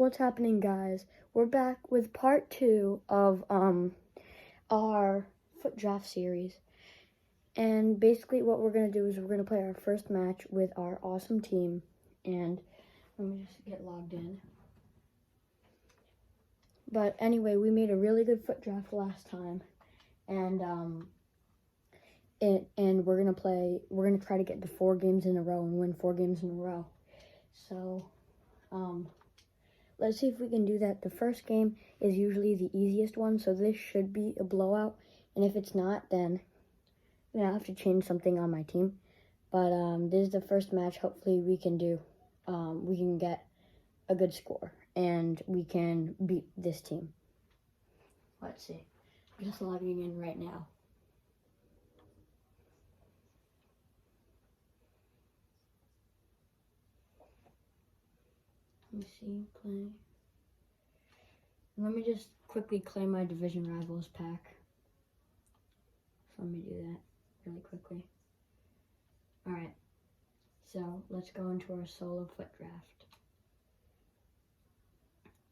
What's happening, guys? We're back with part 2 of our foot draft series. And basically what we're going to do is we're going to play our first match with our awesome team. And let me just get logged in. But anyway, we made a really good foot draft last time. And we're going to try to get to 4 games in a row and win 4 games in a row. So, let's see if we can do that. The first game is usually the easiest one, so this should be a blowout. And if it's not, then I'm gonna have to change something on my team. But this is the first match. Hopefully we can get a good score and we can beat this team. Let's see. I'm just logging in right now. Let me see, play. Let me just quickly claim my Division Rivals pack. So let me do that really quickly. Alright, so let's go into our solo foot draft.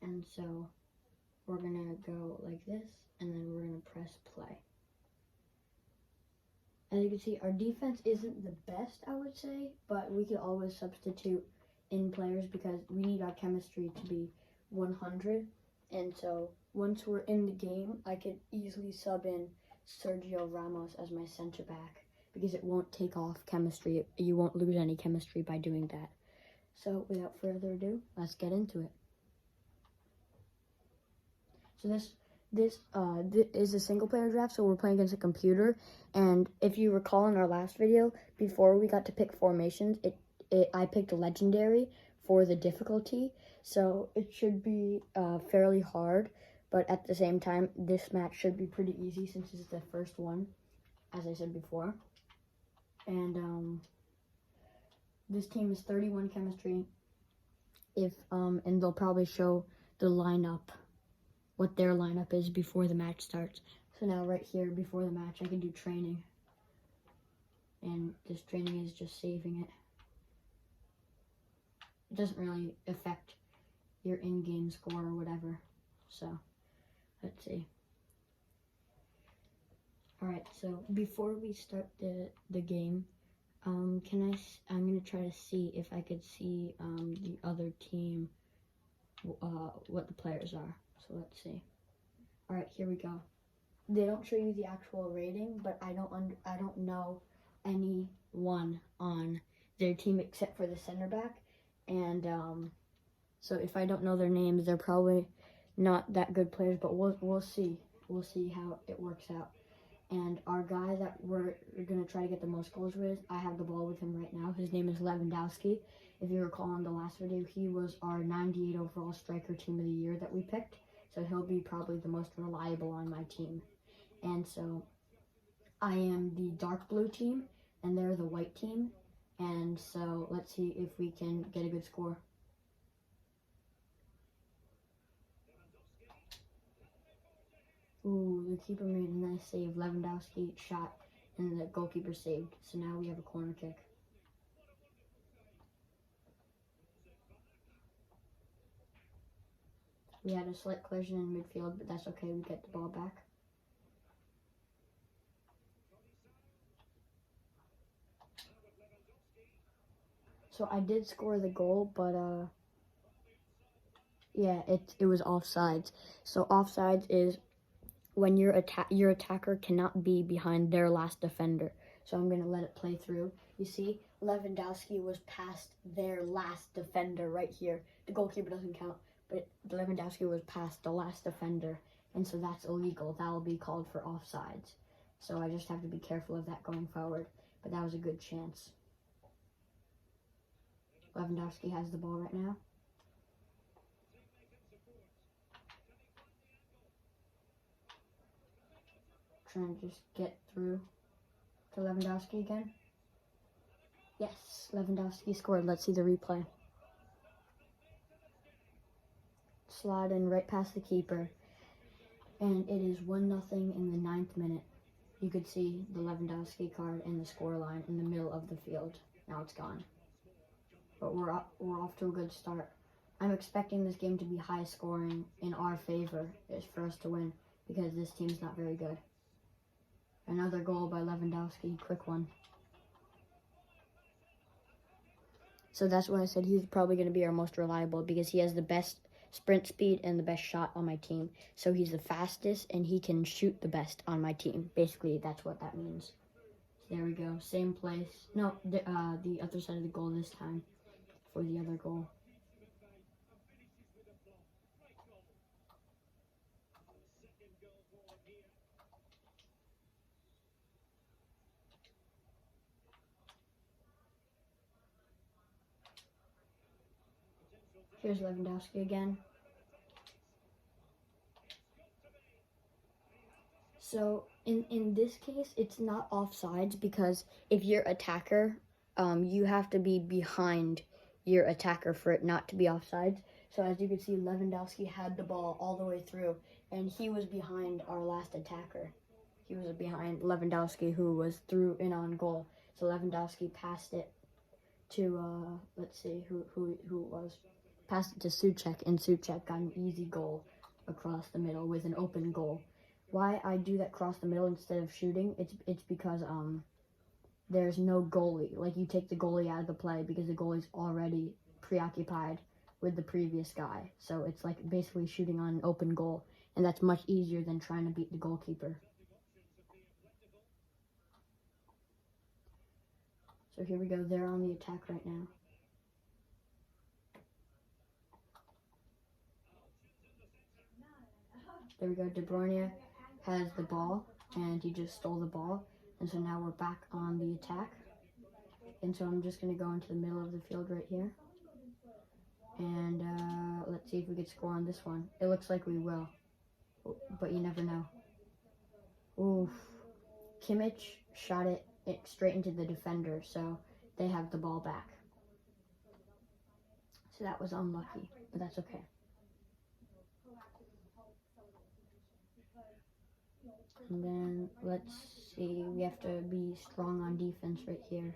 And so we're gonna go like this, and then we're gonna press play. As you can see, our defense isn't the best, I would say, but we can always substitute in players because we need our chemistry to be 100. And so once we're in the game, I could easily sub in Sergio Ramos as my center back because it won't take off chemistry. You won't lose any chemistry by doing that. So without further ado, let's get into it. So this is a single player draft, so we're playing against a computer. And if you recall in our last video, before we got to pick formations, I picked legendary for the difficulty, so it should be fairly hard, but at the same time, this match should be pretty easy since it's the first one, as I said before. And this team is 31 chemistry. And they'll probably show the lineup, what their lineup is before the match starts. So now right here, before the match, I can do training. And this training is just saving it. It doesn't really affect your in-game score or whatever. So, let's see. Alright, so before we start the game, I'm going to try to see if I could see the other team, what the players are. So let's see. Alright, here we go. They don't show you the actual rating, but I don't know anyone on their team except for the center back. And so if I don't know their names, they're probably not that good players, but we'll see. We'll see how it works out. And our guy that we're going to try to get the most goals with, I have the ball with him right now. His name is Lewandowski. If you recall in the last video, he was our 98 overall striker team of the year that we picked. So he'll be probably the most reliable on my team. And so I am the dark blue team, and they're the white team. And so let's see if we can get a good score. Ooh, the keeper made a nice save. Lewandowski shot, and the goalkeeper saved. So now we have a corner kick. We had a slight collision in midfield, but that's okay. We get the ball back. So I did score the goal, but yeah, it was offsides. So offsides is when your attacker cannot be behind their last defender. So I'm gonna let it play through. You see, Lewandowski was past their last defender right here. The goalkeeper doesn't count, but Lewandowski was past the last defender, and so that's illegal. That will be called for offsides. So I just have to be careful of that going forward. But that was a good chance. Lewandowski has the ball right now. Trying to just get through to Lewandowski again. Yes, Lewandowski scored. Let's see the replay. Slide in right past the keeper. And it is 1-0 in the 9th minute. You could see the Lewandowski card in the score line in the middle of the field. Now it's gone. But we're off to a good start. I'm expecting this game to be high scoring in our favor, is for us to win, because this team's not very good. Another goal by Lewandowski, quick one. So that's why I said he's probably going to be our most reliable, because he has the best sprint speed and the best shot on my team. So he's the fastest and he can shoot the best on my team. Basically, that's what that means. There we go. Same place. No, the other side of the goal this time for the other goal. Here's Lewandowski again. So in this case, it's not offsides, because if you're attacker, you have to be behind your attacker for it not to be offsides. So as you can see, Lewandowski had the ball all the way through, and he was behind our last attacker. He was behind Lewandowski, who was through in on goal. So Lewandowski passed it to let's see who it was. Passed it to Souček, and Souček got an easy goal across the middle with an open goal. Why I do that cross the middle instead of shooting, it's because there's no goalie. Like, you take the goalie out of the play because the goalie's already preoccupied with the previous guy. So it's like basically shooting on an open goal, and that's much easier than trying to beat the goalkeeper. So here we go, they're on the attack right now. There we go, De Bruyne has the ball, and he just stole the ball, and so now we're back on the attack. And so I'm just going to go into the middle of the field right here, and let's see if we could score on this one. It looks like we will, but you never know. Oof. Kimmich shot it straight into the defender, so they have the ball back. So that was unlucky, but that's okay. And then let's see, we have to be strong on defense right here.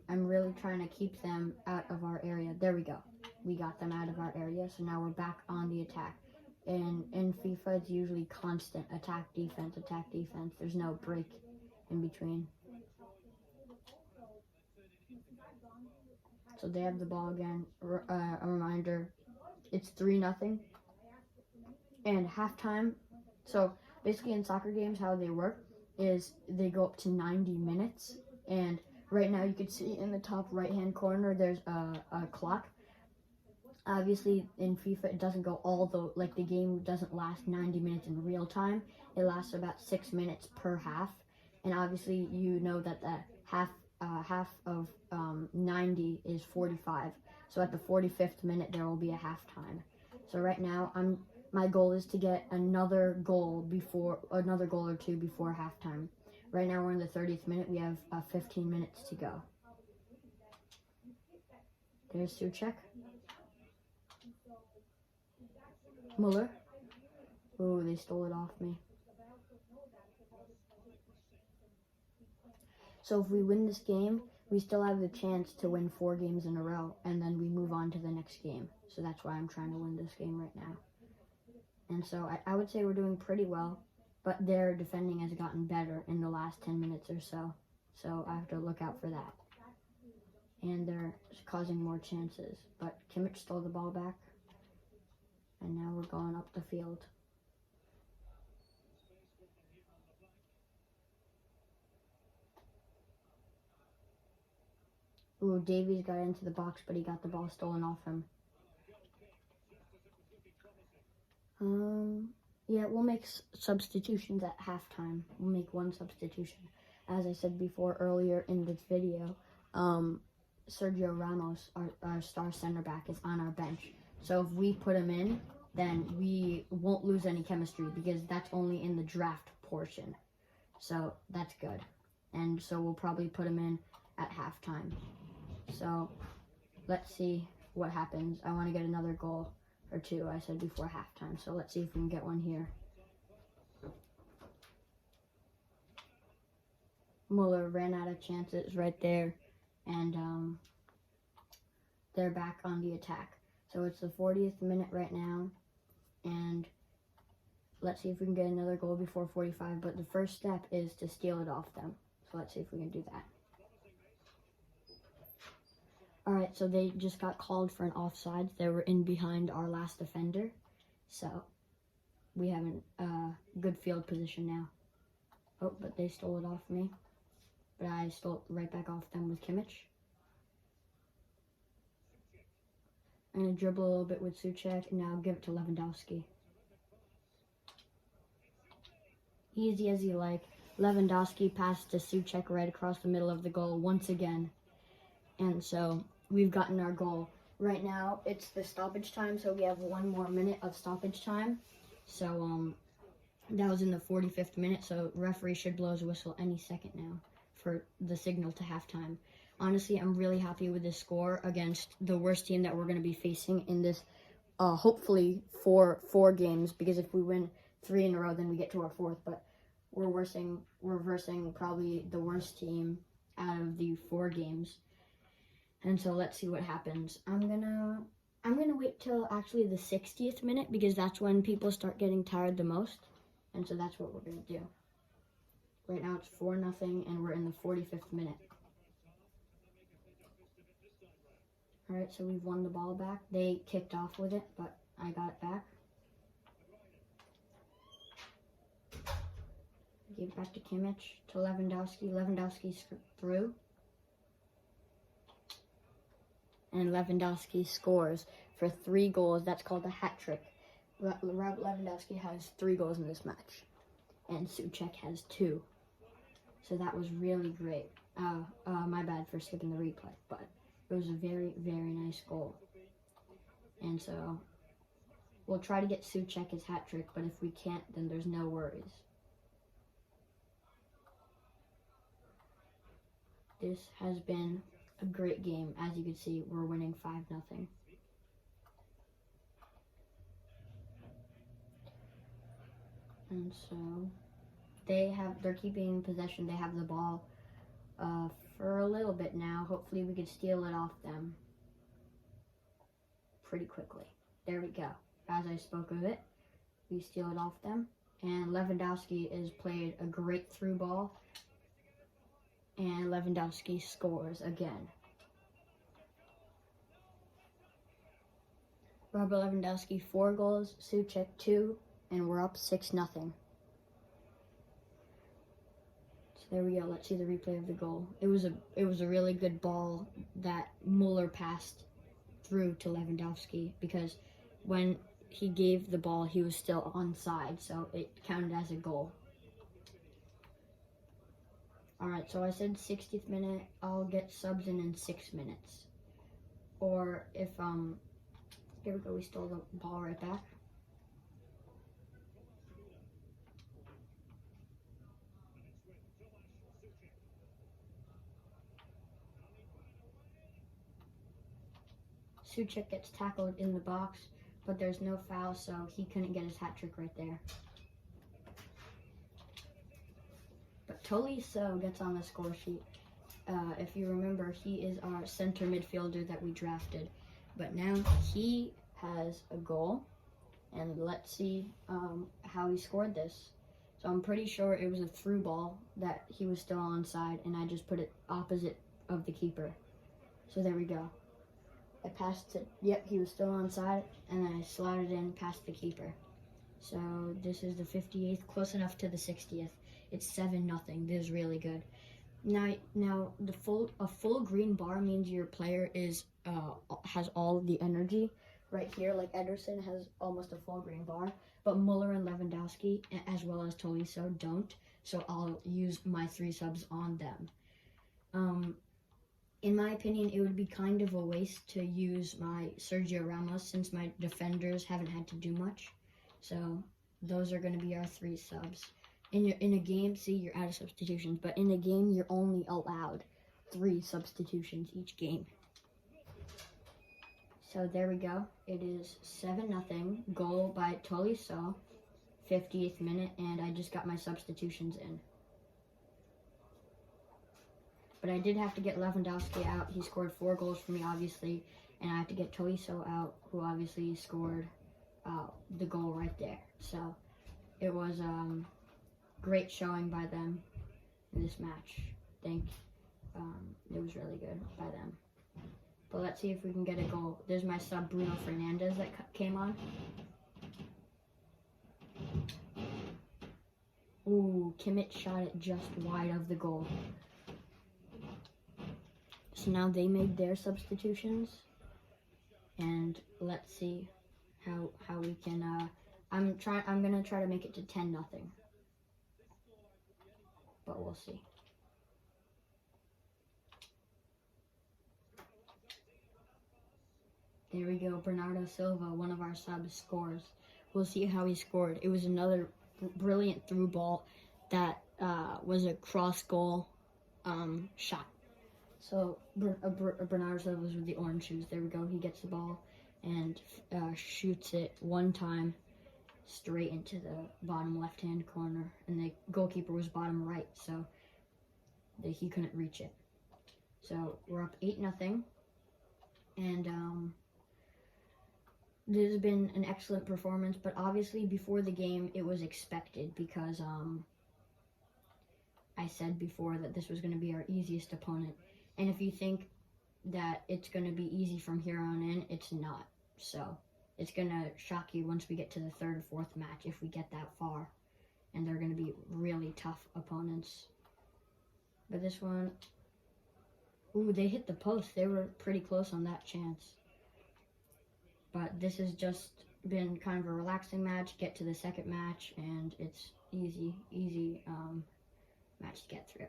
I'm really trying to keep them out of our area. There we go. We got them out of our area, so now we're back on the attack. And in FIFA, it's usually constant attack, defense, attack, defense. There's no break in between. So they have the ball again. A reminder, it's 3-0. And halftime, so basically in soccer games, how they work is they go up to 90 minutes. And right now you can see in the top right-hand corner, there's a clock. Obviously, in FIFA, it doesn't go the game doesn't last 90 minutes in real time. It lasts about 6 minutes per half. And obviously, you know that the half of 90 is 45. So at the 45th minute, there will be a halftime. So right now, my goal is to get another goal or two before halftime. Right now, we're in the 30th minute. We have 15 minutes to go. There's Souček. Muller. Oh, they stole it off me. So if we win this game, we still have the chance to win 4 games in a row, and then we move on to the next game. So that's why I'm trying to win this game right now. And so I would say we're doing pretty well, but their defending has gotten better in the last 10 minutes or so. So I have to look out for that. And they're causing more chances. But Kimmich stole the ball back. And now we're going up the field. Ooh, Davies got into the box, but he got the ball stolen off him. Yeah, we'll make substitutions at halftime. We'll make one substitution. As I said before earlier in this video, Sergio Ramos, our star center back, is on our bench. So if we put him in, then we won't lose any chemistry, because that's only in the draft portion. So that's good. And so we'll probably put him in at halftime. So let's see what happens. I want to get another goal or two, I said before halftime. So let's see if we can get one here. Muller ran out of chances right there. and they're back on the attack. So it's the 40th minute right now, and let's see if we can get another goal before 45, but the first step is to steal it off them. So let's see if we can do that. Alright, so they just got called for an offside. They were in behind our last defender, so we have a good field position now. Oh, but they stole it off me. But I stole it right back off them with Kimmich. I'm going to dribble a little bit with Souček, and now give it to Lewandowski. Easy as you like. Lewandowski passed to Souček right across the middle of the goal once again. And so we've gotten our goal. Right now, it's the stoppage time, so we have 1 more minute of stoppage time. So, that was in the 45th minute, so referee should blow his whistle any second now for the signal to halftime. Honestly, I'm really happy with this score against the worst team that we're going to be facing in this, hopefully, four games, because if we win 3 in a row, then we get to our 4th, but we're versing probably the worst team out of the 4 games. And so let's see what happens. I'm gonna wait till actually the 60th minute, because that's when people start getting tired the most. And so that's what we're gonna do. Right now it's 4-0, and we're in the 45th minute. Alright, so we've won the ball back. They kicked off with it, but I got it back. Gave it back to Kimmich, to Lewandowski. Lewandowski's through. And Lewandowski scores for 3 goals. That's called a hat trick. Lewandowski has 3 goals in this match, and Souček has 2. So that was really great. My bad for skipping the replay, but it was a very, very nice goal. And so we'll try to get Souček his hat trick, but if we can't, then there's no worries. This has been a great game. As you can see, we're winning 5-0. And so they're keeping possession. They have the ball for a little bit now. Hopefully we can steal it off them pretty quickly. There we go. As I spoke of it, we steal it off them. And Lewandowski has played a great through ball. And Lewandowski scores again. Robert Lewandowski 4 goals, Souček 2, and we're up 6-0. So there we go. Let's see the replay of the goal. It was a really good ball that Muller passed through to Lewandowski, because when he gave the ball, he was still onside, so it counted as a goal. Alright, so I said 60th minute, I'll get subs in 6 minutes. Or if, here we go, we stole the ball right back. Souček gets tackled in the box, but there's no foul, so he couldn't get his hat trick right there. But Tolisso gets on the score sheet. If you remember, he is our center midfielder that we drafted. But now he has a goal, and let's see how he scored this. So I'm pretty sure it was a through ball that he was still onside, and I just put it opposite of the keeper. So there we go. I passed it, yep, he was still onside, and then I slotted in past the keeper. So this is the 58th, close enough to the 60th. It's 7-0. This is really good. Now a full green bar means your player has all the energy right here. Like Ederson has almost a full green bar, but Muller and Lewandowski, as well as Tolisso, don't. So I'll use my 3 subs on them. In my opinion, it would be kind of a waste to use my Sergio Ramos, since my defenders haven't had to do much. So those are going to be our 3 subs. In a game, see, you're out of substitutions, but in a game, you're only allowed 3 substitutions each game. So there we go. It is 7-0. Goal by Tolisso, 50th minute, and I just got my substitutions in. But I did have to get Lewandowski out. He scored 4 goals for me, obviously. And I had to get Tolisso out, who obviously scored the goal right there. So it was great showing by them in this match. I think it was really good by them. But let's see if we can get a goal. There's my sub, Bruno Fernandes, that came on. Ooh, Kimmich shot it just wide of the goal. So now they made their substitutions. And let's see how we can I'm gonna try to make it to 10-0. But we'll see. There we go. Bernardo Silva, one of our subs, scores. We'll see how he scored. It was another brilliant through ball that was a cross goal shot. So Bernardo Silva was with the orange shoes. There we go. He gets the ball and shoots it one time straight into the bottom left-hand corner. And the goalkeeper was bottom right, so he couldn't reach it. So we're up 8-0. And this has been an excellent performance, but obviously before the game it was expected because I said before that this was going to be our easiest opponent. And if you think that it's going to be easy from here on in, it's not. So it's going to shock you once we get to the 3rd or 4th match if we get that far. And they're going to be really tough opponents. But this one, ooh, they hit the post. They were pretty close on that chance. But this has just been kind of a relaxing match. Get to the 2nd match, and it's easy match to get through.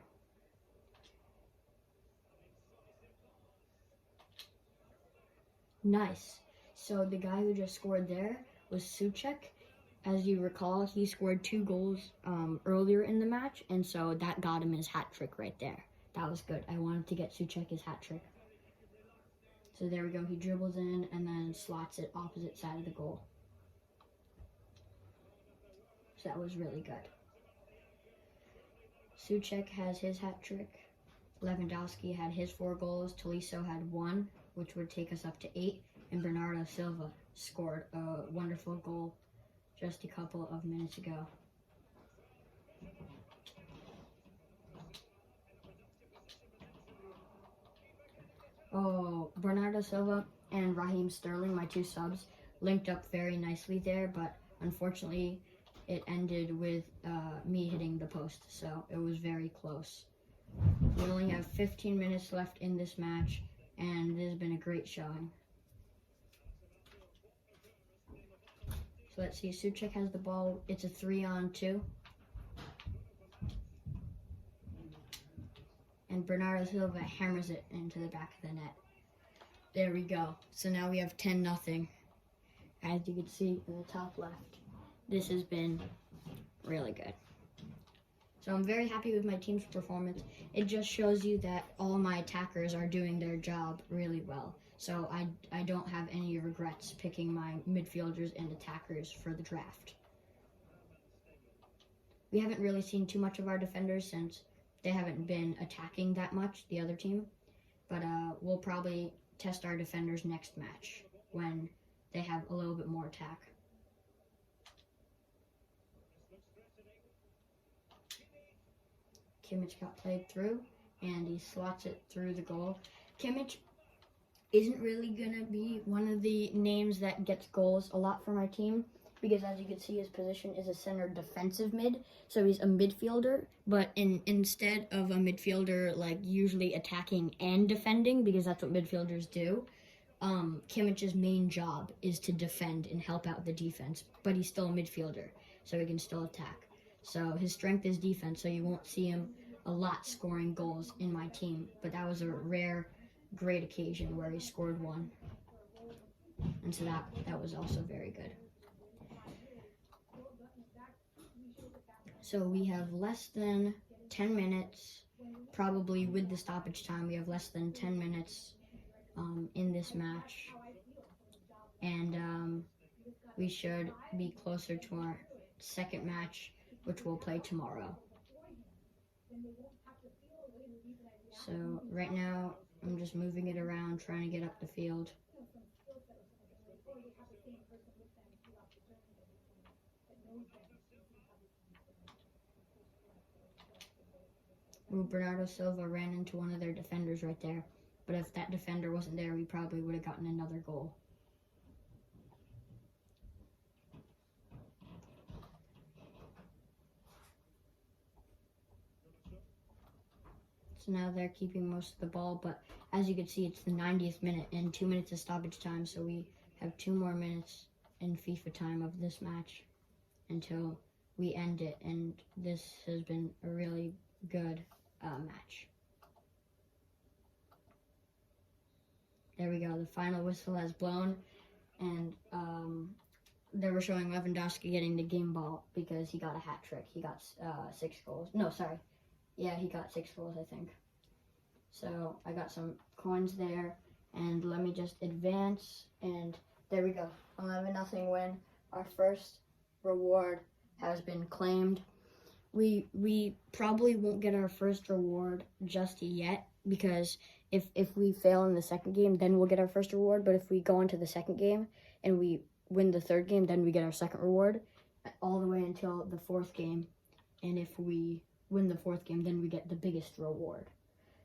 Nice. So the guy who just scored there was Souček. As you recall, he scored 2 goals earlier in the match, and so that got him his hat trick right there. That was good. I wanted to get Souček his hat trick. So there we go. He dribbles in and then slots it opposite side of the goal. So that was really good. Souček has his hat trick. Lewandowski had his 4 goals. Tolisso had 1, which would take us up to 8. And Bernardo Silva scored a wonderful goal just a couple of minutes ago. Oh, Bernardo Silva and Raheem Sterling, my 2 subs, linked up very nicely there, but unfortunately it ended with me hitting the post, so it was very close. We only have 15 minutes left in this match, and it has been a great showing. So let's see, Souček has the ball. It's a 3-on-2. And Bernardo Silva hammers it into the back of the net. There we go. So now we have 10-0. As you can see in the top left, this has been really good. So I'm very happy with my team's performance. It just shows you that all my attackers are doing their job really well. So I don't have any regrets picking my midfielders and attackers for the draft. We haven't really seen too much of our defenders since they haven't been attacking that much, the other team. But we'll probably test our defenders next match when they have a little bit more attack. Kimmich got played through, and he slots it through the goal. Kimmich isn't really going to be one of the names that gets goals a lot for my team, because as you can see, his position is a center defensive mid, so he's a midfielder, but instead of a midfielder like usually attacking and defending, because that's what midfielders do, Kimmich's main job is to defend and help out the defense, but he's still a midfielder, so he can still attack. So his strength is defense, so you won't see him a lot scoring goals in my team, but that was a rare, great occasion where he scored 1. And so that was also very good. So we have less than 10 minutes, probably with the stoppage time, we have less than 10 minutes in this match. And we should be closer to our 2nd match, which we'll play tomorrow. So right now, I'm just moving it around, trying to get up the field. Ooh, Bernardo Silva ran into one of their defenders right there. But if that defender wasn't there, we probably would have gotten another goal. So now they're keeping most of the ball, but as you can see, it's the 90th minute and 2 minutes of stoppage time, so we have 2 more minutes in FIFA time of this match until we end it, and this has been a really good match. There we go, the final whistle has blown, and they were showing Lewandowski getting the game ball because he got a hat trick. He got 6 goals. No, sorry. Yeah, he got 6 goals, I think. So I got some coins there, and let me just advance, and there we go. 11-0 win. Our first reward has been claimed. We probably won't get our first reward just yet, because if we fail in the second game, then we'll get our first reward. But if we go into the second game and we win the third game, then we get our second reward all the way until the fourth game. And if we win the fourth game, then we get the biggest reward.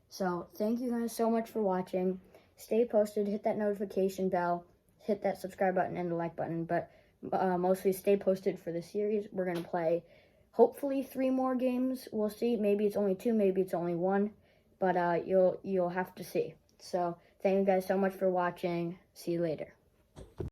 So thank you guys so much for watching. Stay posted, hit that notification bell, hit that subscribe button and the like button. But mostly stay posted for the series. We're going to play hopefully 3 more games. We'll see. Maybe it's only 2, maybe it's only 1. But you'll have to see. So thank you guys so much for watching. See you later.